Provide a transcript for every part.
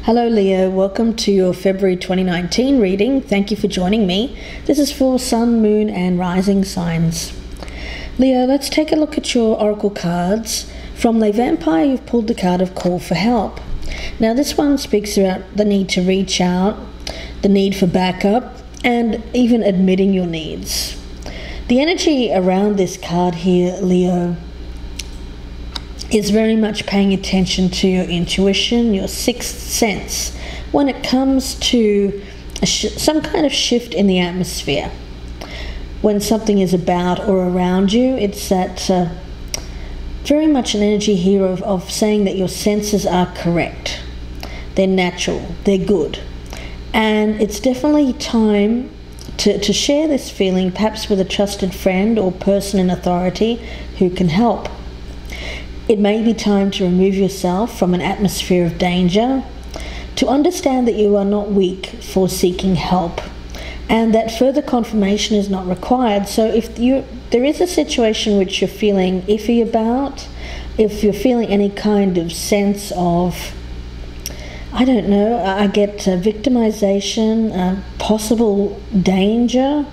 Hello Leo, welcome to your February 2019 reading. Thank you for joining me. This is for Sun, Moon and Rising signs. Leo, let's take a look at your oracle cards. From the Vampire, you've pulled the card of Call for Help. Now this one speaks about the need to reach out, the need for backup, and even admitting your needs. The energy around this card here, Leo, is very much paying attention to your intuition, your sixth sense, when it comes to some kind of shift in the atmosphere. When something is about or around you, it's that very much an energy here of saying that your senses are correct. They're natural, they're good. And it's definitely time to share this feeling, perhaps with a trusted friend or person in authority who can help. It may be time to remove yourself from an atmosphere of danger, to understand that you are not weak for seeking help, and that further confirmation is not required. So if there is a situation which you're feeling iffy about, if you're feeling any kind of sense of, I don't know, I get victimization, possible danger.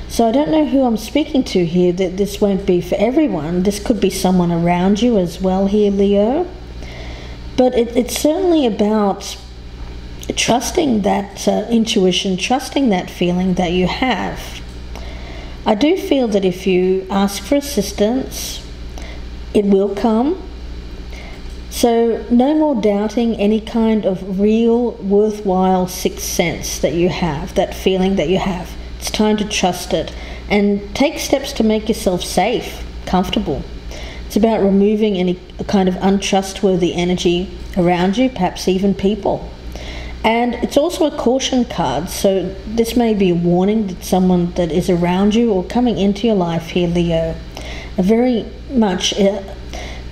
So I don't know who I'm speaking to here, that this won't be for everyone. This could be someone around you as well here, Leo. But it's certainly about trusting that intuition, trusting that feeling that you have. I do feel that if you ask for assistance, it will come. So no more doubting any kind of real, worthwhile sixth sense that you have, that feeling that you have. It's time to trust it and take steps to make yourself safe, comfortable. It's about removing any kind of untrustworthy energy around you, perhaps even people. And it's also a caution card, so this may be a warning that someone that is around you or coming into your life here, Leo, very much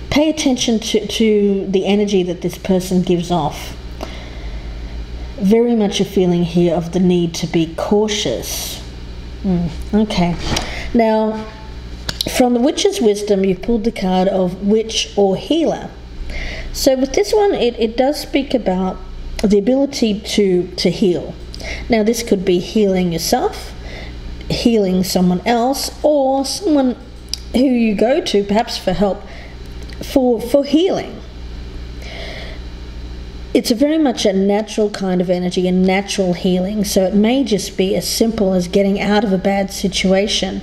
pay attention to the energy that this person gives off. Very much a feeling here of the need to be cautious. Okay. Now, from the Witch's Wisdom, you've pulled the card of Witch or Healer. So with this one, it does speak about the ability to heal. Now, this could be healing yourself, healing someone else, or someone who you go to, perhaps for help, for healing. It's very much a natural kind of energy, a natural healing. So it may just be as simple as getting out of a bad situation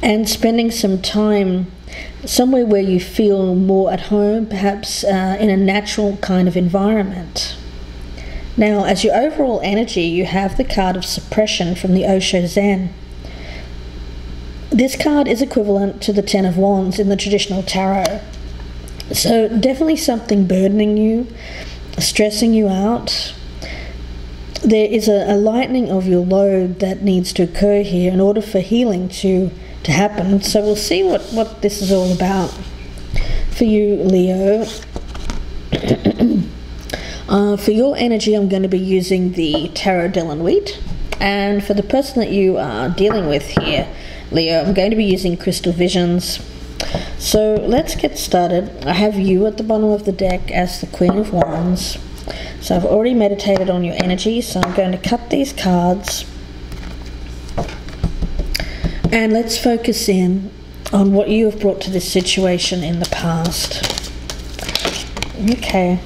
and spending some time somewhere where you feel more at home, perhaps in a natural kind of environment. Now, as your overall energy, you have the card of Suppression from the Osho Zen. This card is equivalent to the Ten of Wands in the traditional tarot. So definitely something burdening you, stressing you out. There is a lightening of your load that needs to occur here in order for healing to happen. So we'll see what this is all about for you, Leo. For your energy, I'm going to be using the Tarot de la Nuit. And for the person that you are dealing with here, Leo, I'm going to be using Crystal Visions. So let's get started. I have you at the bottom of the deck as the Queen of Wands. So I've already meditated on your energy, so I'm going to cut these cards. And let's focus in on what you have brought to this situation in the past. Okay.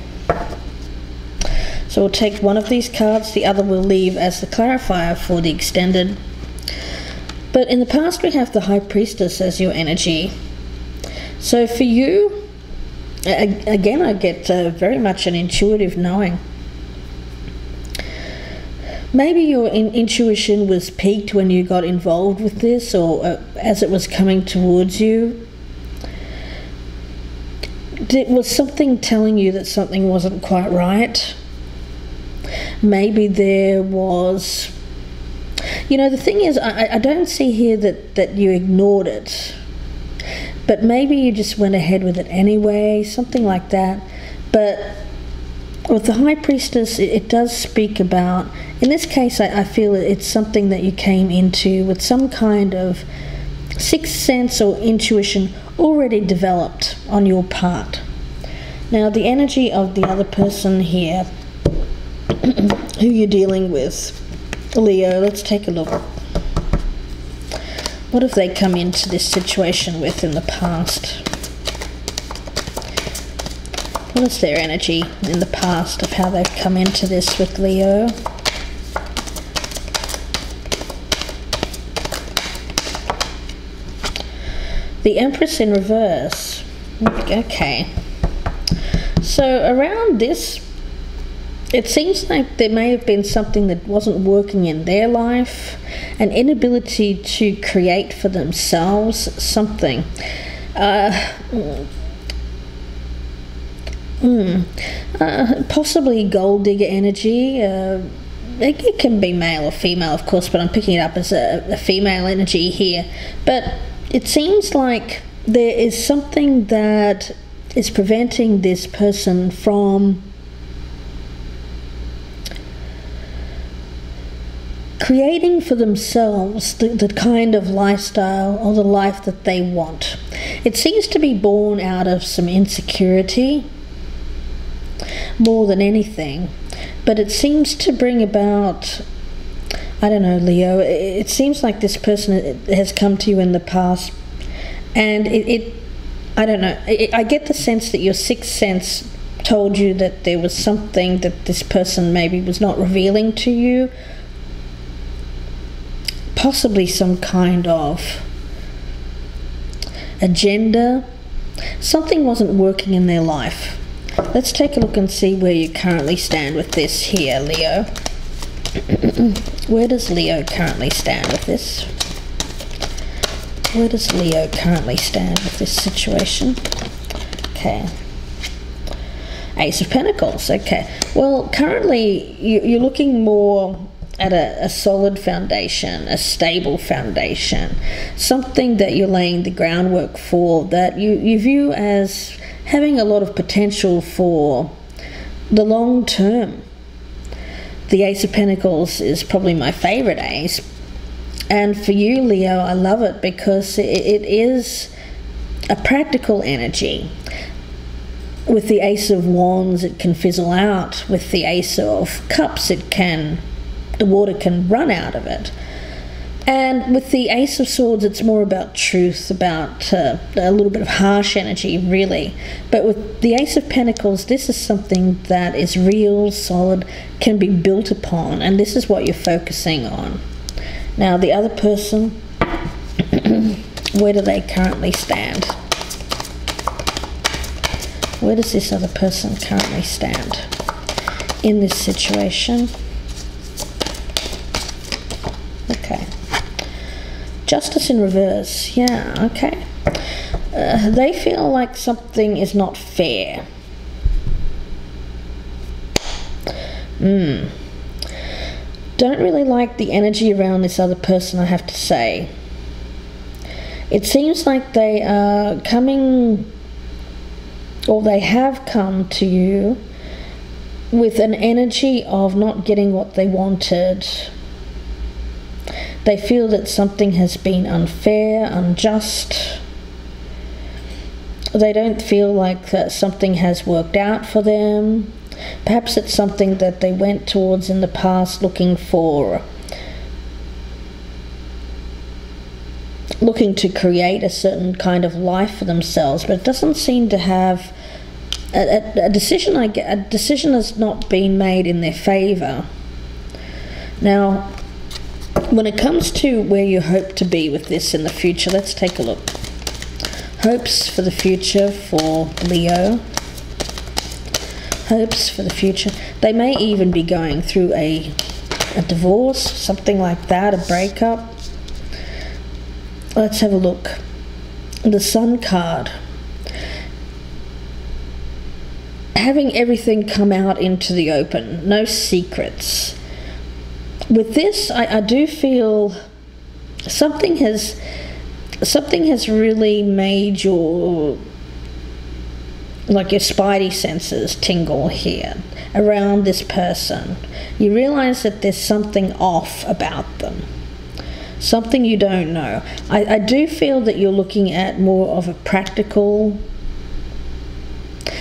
So we'll take one of these cards, the other we'll leave as the clarifier for the extended. But in the past we have the High Priestess as your energy. So for you, again, I get very much an intuitive knowing. Maybe your intuition was piqued when you got involved with this, or as it was coming towards you. Was something telling you that something wasn't quite right? Maybe there was... You know, the thing is, I don't see here that you ignored it. But maybe you just went ahead with it anyway, something like that. But with the High Priestess, it does speak about, in this case, I feel it's something that you came into with some kind of sixth sense or intuition already developed on your part. Now, the energy of the other person here who you're dealing with. Leo, let's take a look. What have they come into this situation with in the past? What is their energy in the past of how they've come into this with Leo? The Empress in reverse. Okay. So around this, it seems like there may have been something that wasn't working in their life, an inability to create for themselves something. Possibly gold digger energy. It can be male or female, of course, but I'm picking it up as a female energy here. But it seems like there is something that is preventing this person from creating for themselves the kind of lifestyle or the life that they want. It seems to be born out of some insecurity more than anything, but it seems to bring about, I don't know, Leo, it seems like this person has come to you in the past, and I don't know, I get the sense that your sixth sense told you that there was something that this person maybe was not revealing to you, possibly some kind of agenda. Something wasn't working in their life. Let's take a look and see where you currently stand with this here, Leo. Where does Leo currently stand with this? Where does Leo currently stand with this situation? Okay. Ace of Pentacles. Okay. Well, currently you're looking more at a solid foundation, a stable foundation, something that you're laying the groundwork for, that you view as having a lot of potential for the long term. The Ace of Pentacles is probably my favorite ace, and for you, Leo, I love it because it is a practical energy. With the Ace of Wands, it can fizzle out. With the Ace of Cups, the water can run out of it. And with the Ace of Swords, it's more about truth, about a little bit of harsh energy, really. But with the Ace of Pentacles, this is something that is real, solid, can be built upon, and this is what you're focusing on. Now, the other person, where do they currently stand? Where does this other person currently stand in this situation? Okay. Justice in reverse. Yeah, okay. They feel like something is not fair. Don't really like the energy around this other person, I have to say. It seems like they are coming, or they have come to you with an energy of not getting what they wanted. They feel that something has been unfair, unjust. They don't feel like that something has worked out for them. Perhaps it's something that they went towards in the past looking to create a certain kind of life for themselves, but it doesn't seem to have a decision. A decision has not been made in their favor. Now, when it comes to where you hope to be with this in the future, let's take a look. Hopes for the future for Leo. Hopes for the future. They may even be going through a divorce, something like that, a breakup. Let's have a look. The Sun card. Having everything come out into the open, no secrets. With this, I do feel something has really made your spidey senses tingle here around this person. You realize that there's something off about them, something you don't know. I do feel that you're looking at more of a practical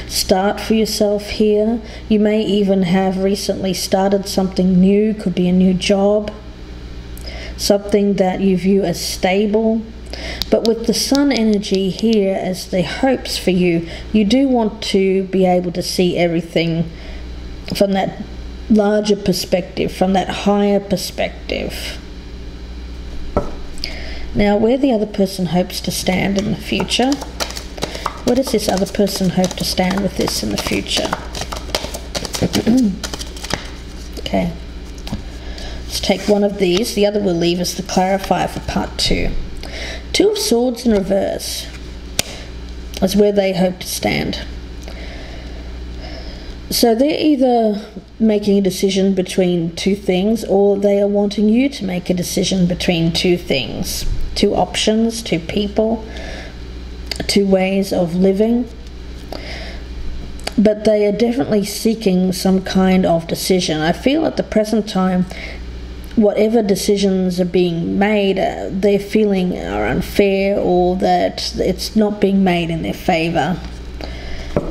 start for yourself here. You may even have recently started something new, could be a new job, something that you view as stable. But with the sun energy here as the hopes for you, you do want to be able to see everything from that larger perspective, from that higher perspective. Now, where the other person hopes to stand in the future, where does this other person hope to stand with this in the future? Okay. Let's take one of these. The other we'll leave as the clarifier for part 2. 2 of Swords in reverse is where they hope to stand. So they're either making a decision between 2 things, or they are wanting you to make a decision between 2 things, 2 options, 2 people, 2 ways of living. But they are definitely seeking some kind of decision. I feel at the present time, whatever decisions are being made, they're feeling are unfair, or that it's not being made in their favour.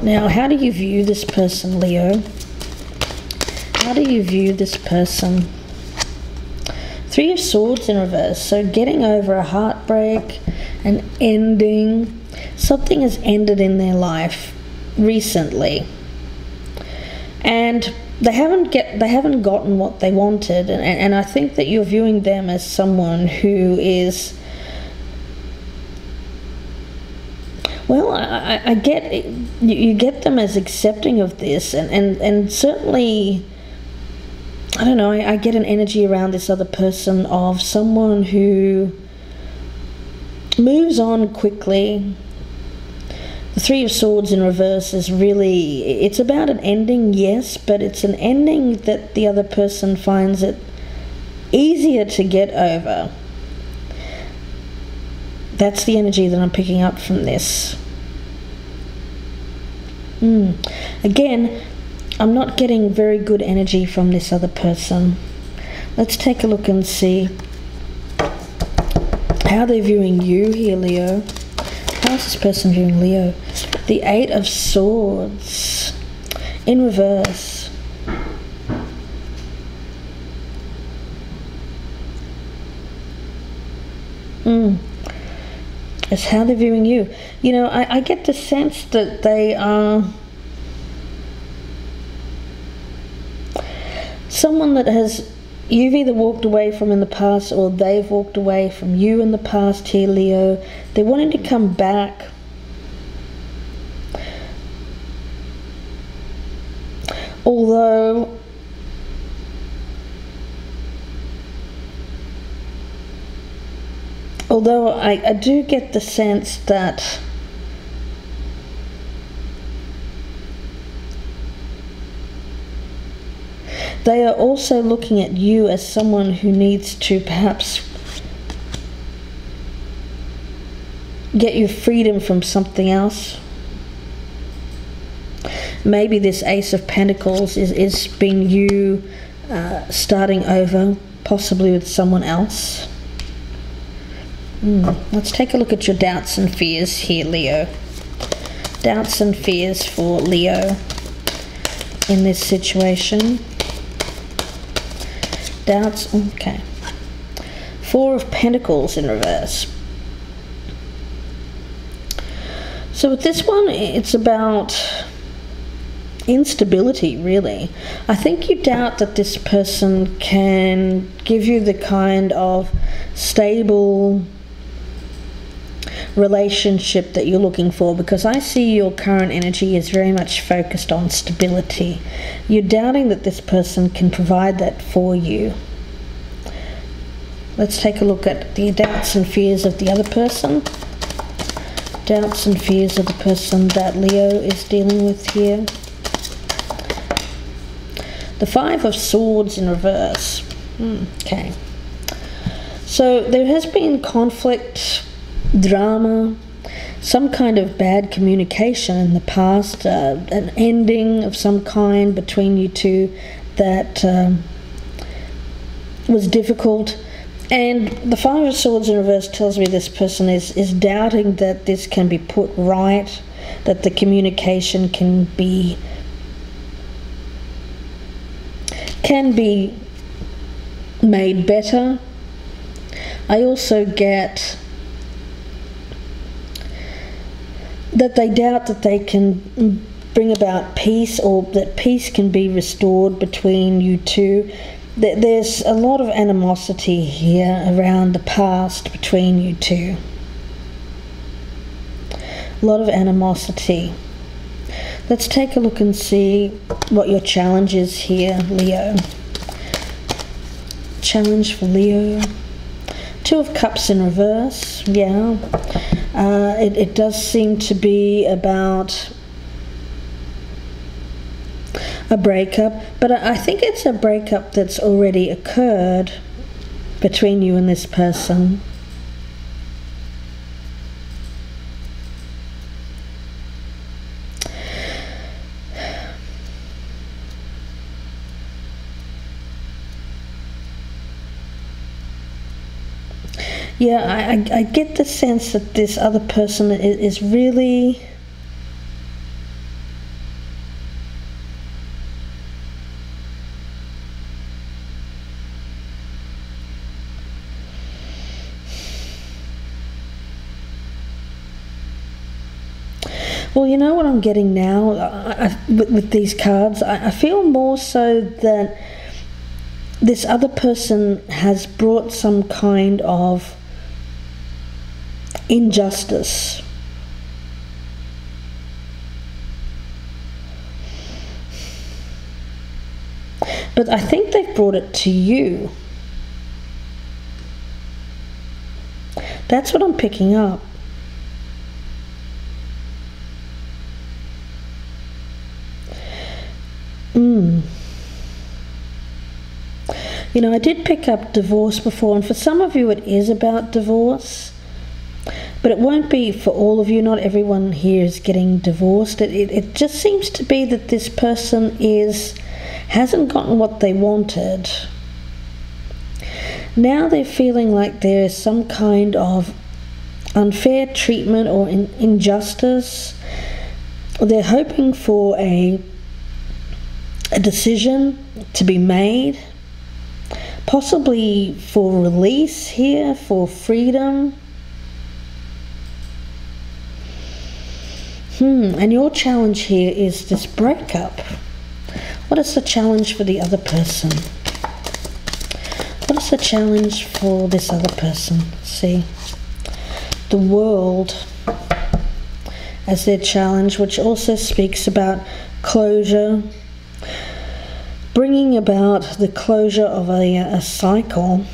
Now, how do you view this person, Leo? How do you view this person? 3 of Swords in reverse. So getting over a heartbreak, an ending. Something has ended in their life recently. And they haven't gotten what they wanted, and I think that you're viewing them as someone who is, well, I get it. You get them as accepting of this, and certainly, I don't know, I get an energy around this other person of someone who moves on quickly. The 3 of Swords in reverse is really, it's about an ending, yes, but it's an ending that the other person finds it easier to get over. That's the energy that I'm picking up from this. Again, I'm not getting very good energy from this other person. Let's take a look and see how they're viewing you here, Leo. How is this person viewing Leo? The 8 of Swords in reverse. It's how they're viewing you. You know, I get the sense that they are someone that you've either walked away from in the past, or they've walked away from you in the past here, Leo. They're wanting to come back. Although I do get the sense that they are also looking at you as someone who needs to perhaps get your freedom from something else. Maybe this Ace of Pentacles is being you starting over, possibly with someone else. Let's take a look at your doubts and fears here, Leo. Doubts and fears for Leo in this situation. Doubts, okay. 4 of Pentacles in reverse. So with this one, it's about instability, really. I think you doubt that this person can give you the kind of stable relationship that you're looking for, because I see your current energy is very much focused on stability. You're doubting that this person can provide that for you. Let's take a look at the doubts and fears of the other person. Doubts and fears of the person that Leo is dealing with here. The 5 of Swords in reverse. Okay. So there has been conflict, drama, some kind of bad communication in the past, an ending of some kind between you two that was difficult. And the 5 of Swords in reverse tells me this person is doubting that this can be put right. that the communication can be made better. I also get that they doubt that they can bring about peace, or that peace can be restored between you two. There's a lot of animosity here around the past between you two. A lot of animosity. Let's take a look and see what your challenge is here, Leo. Challenge for Leo. Two of Cups in reverse, yeah. It does seem to be about a breakup, but I think it's a breakup that's already occurred between you and this person. Yeah, I get the sense that this other person is really well, you know what I'm getting now with these cards? I feel more so that this other person has brought some kind of injustice. But I think they've brought it to you. That's what I'm picking up. You know, I did pick up divorce before, and for some of you it is about divorce, but it won't be for all of you. Not everyone here is getting divorced. It just seems to be that this person hasn't gotten what they wanted. Now they're feeling like there is some kind of unfair treatment or injustice. They're hoping for a decision to be made, possibly for release here, for freedom. And your challenge here is this breakup. What is the challenge for the other person? What is the challenge for this other person? Let's see. The World as their challenge, which also speaks about closure, bringing about the closure of a cycle.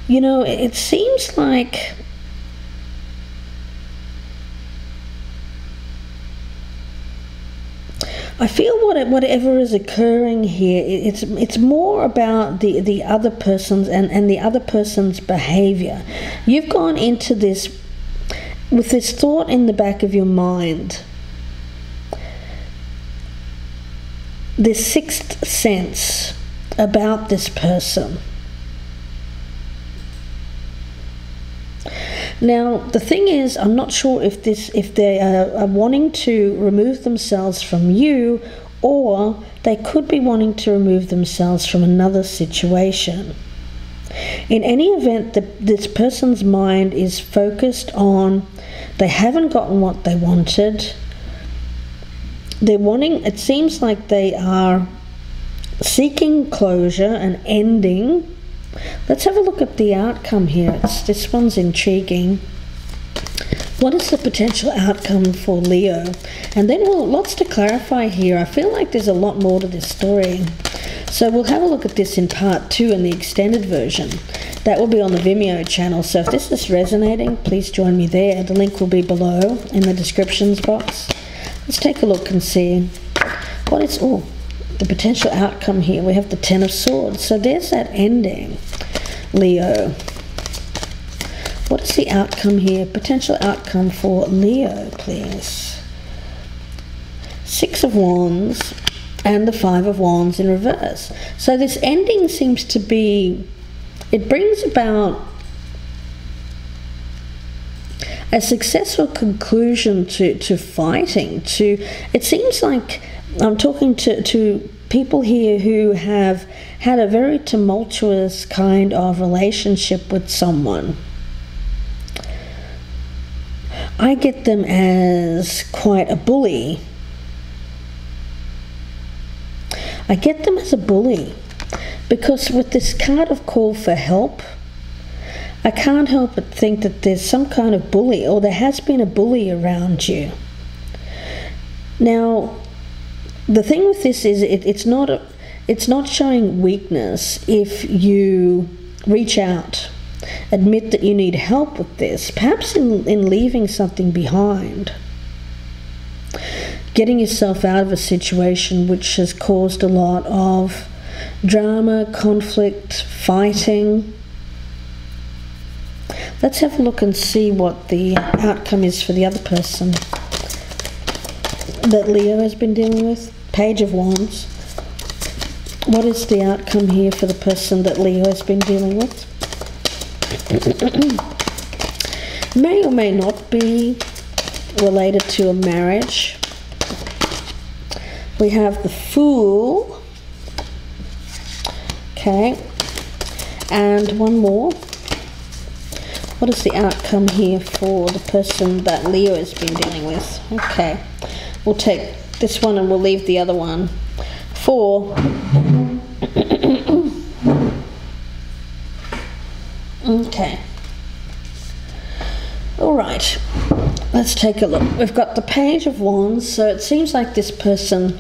You know, it seems like I feel whatever is occurring here, it's more about the other person's and the other person's behavior. You've gone into this with this thought in the back of your mind, this sixth sense about this person. Now, the thing is, I'm not sure if they are wanting to remove themselves from you, or they could be wanting to remove themselves from another situation. In any event, this person's mind is focused on, they haven't gotten what they wanted. They're wanting, it seems like they are seeking closure and ending. Let's have a look at the outcome here. This one's intriguing. What is the potential outcome for Leo? And then lots to clarify here. I feel like there's a lot more to this story. So we'll have a look at this in part 2 in the extended version. That will be on the Vimeo channel. So if this is resonating, please join me there. The link will be below in the descriptions box. Let's take a look and see what is the potential outcome here. We have the Ten of Swords. So there's that ending, Leo. What is the outcome here? Potential outcome for Leo, please. 6 of Wands and the 5 of Wands in reverse. So this ending seems to be, it brings about a successful conclusion to fighting. It seems like I'm talking to people here who have had a very tumultuous kind of relationship with someone. I get them as quite a bully. I get them as a bully because with this card of call for help, I can't help but think that there's some kind of bully, or there has been a bully around you. Now, the thing with this is it's not showing weakness if you reach out, admit that you need help with this, perhaps in leaving something behind, getting yourself out of a situation which has caused a lot of drama, conflict, fighting. Let's have a look and see what the outcome is for the other person that Leo has been dealing with. Page of Wands. What is the outcome here for the person that Leo has been dealing with? May or may not be related to a marriage. We have the Fool. Okay. And one more. What is the outcome here for the person that Leo has been dealing with? Okay. We'll take this one and we'll leave the other one. 4. Okay. All right. Let's take a look. We've got the Page of Wands, so it seems like this person,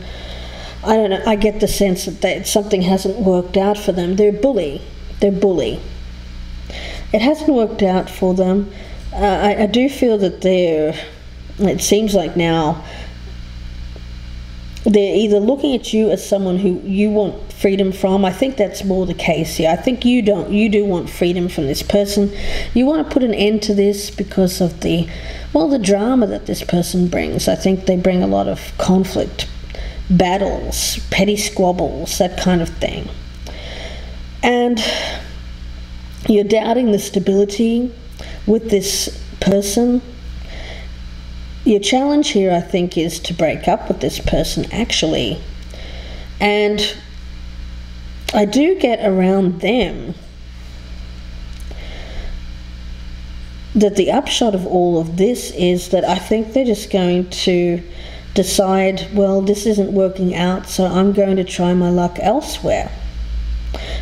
I don't know, I get the sense that something hasn't worked out for them. They're bully. They're bully. It hasn't worked out for them. I do feel that it seems like now they're either looking at you as someone who you want freedom from. I think that's more the case here. I think you do want freedom from this person. You want to put an end to this because of the drama that this person brings. I think they bring a lot of conflict, battles, petty squabbles, that kind of thing. And you're doubting the stability with this person. Your challenge here, I think, is to break up with this person, actually. And I do get around them that the upshot of all of this is that I think they're just going to decide, well, this isn't working out, so I'm going to try my luck elsewhere.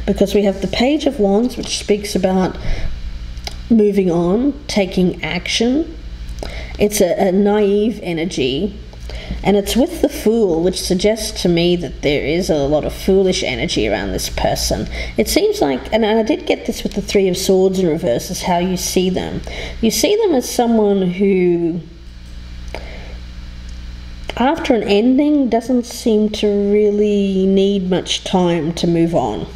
Because we have the Page of Wands, which speaks about moving on, taking action. It's a naive energy, and it's with the Fool, which suggests to me that there is a lot of foolish energy around this person. It seems like, and I did get this with the 3 of Swords in reverse, is how you see them. You see them as someone who, after an ending, doesn't seem to really need much time to move on.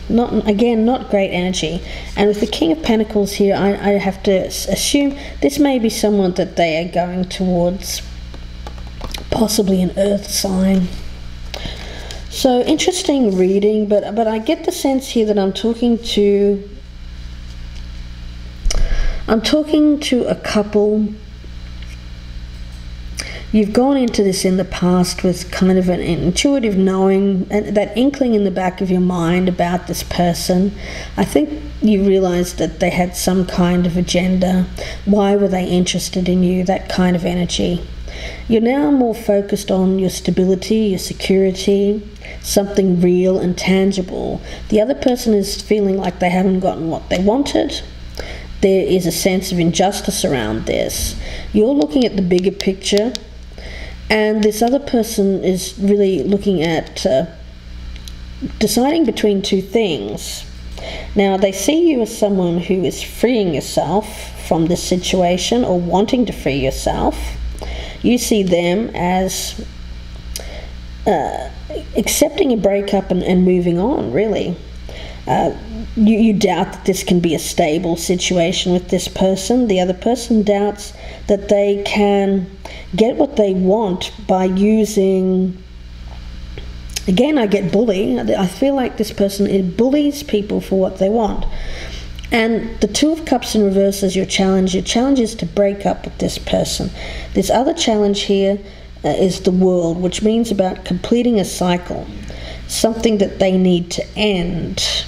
Not great energy. And with the King of Pentacles here, I have to assume this may be someone that they are going towards, possibly an earth sign. So interesting reading, but I get the sense here that I'm talking to a couple. You've gone into this in the past with kind of an intuitive knowing, and that inkling in the back of your mind about this person. I think you realized that they had some kind of agenda. Why were they interested in you? That kind of energy. You're now more focused on your stability, your security, something real and tangible. The other person is feeling like they haven't gotten what they wanted. There is a sense of injustice around this. You're looking at the bigger picture. And this other person is really looking at deciding between 2 things. Now, they see you as someone who is freeing yourself from this situation or wanting to free yourself. You see them as accepting a breakup and moving on, really. you doubt that this can be a stable situation with this person. The other person doubts that they can get what they want by using, again, I get bully. I feel like this person, it bullies people for what they want. And the Two of Cups in reverse is your challenge. Your challenge is to break up with this person. This other challenge here is the world, which means about completing a cycle. Something that they need to end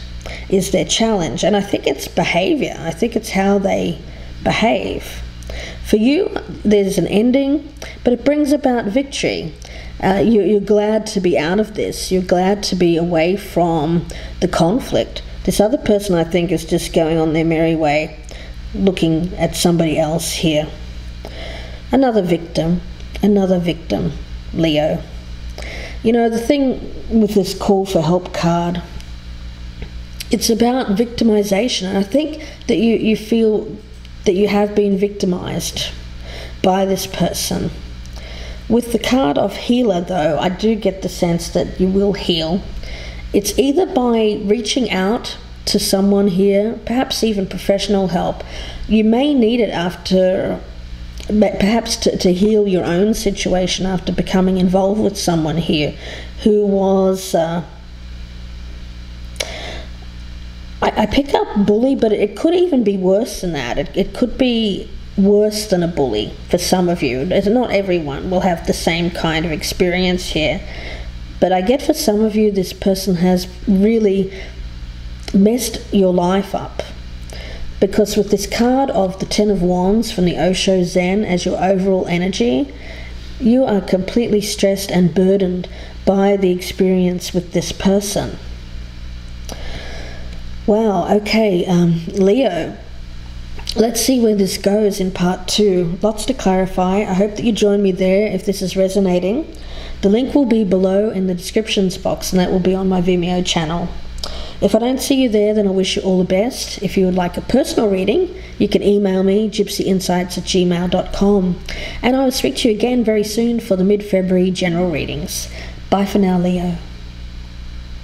is their challenge. And I think it's behavior. I think it's how they behave. For you, there's an ending, but it brings about victory. You're glad to be out of this. You're glad to be away from the conflict. This other person, I think, is just going on their merry way, looking at somebody else here. Another victim, Leo. You know, the thing with this call for help card, it's about victimization. And I think that you feel that you have been victimized by this person. With the card of healer, though, I do get the sense that you will heal. It's either by reaching out to someone here, perhaps even professional help. You may need it after, perhaps to heal your own situation after becoming involved with someone here who was, I pick up bully, but it could even be worse than that. It could be worse than a bully for some of you. Not everyone will have the same kind of experience here. But I get for some of you, this person has really messed your life up. Because with this card of the Ten of Wands from the Osho Zen as your overall energy, you are completely stressed and burdened by the experience with this person. Wow, okay, Leo. Let's see where this goes in part 2. Lots to clarify. I hope that you join me there if this is resonating. The link will be below in the descriptions box, and that will be on my Vimeo channel. If I don't see you there, then I wish you all the best. If you would like a personal reading, you can email me, gypsyinsights@gmail.com. And I will speak to you again very soon for the mid-February general readings. Bye for now, Leo.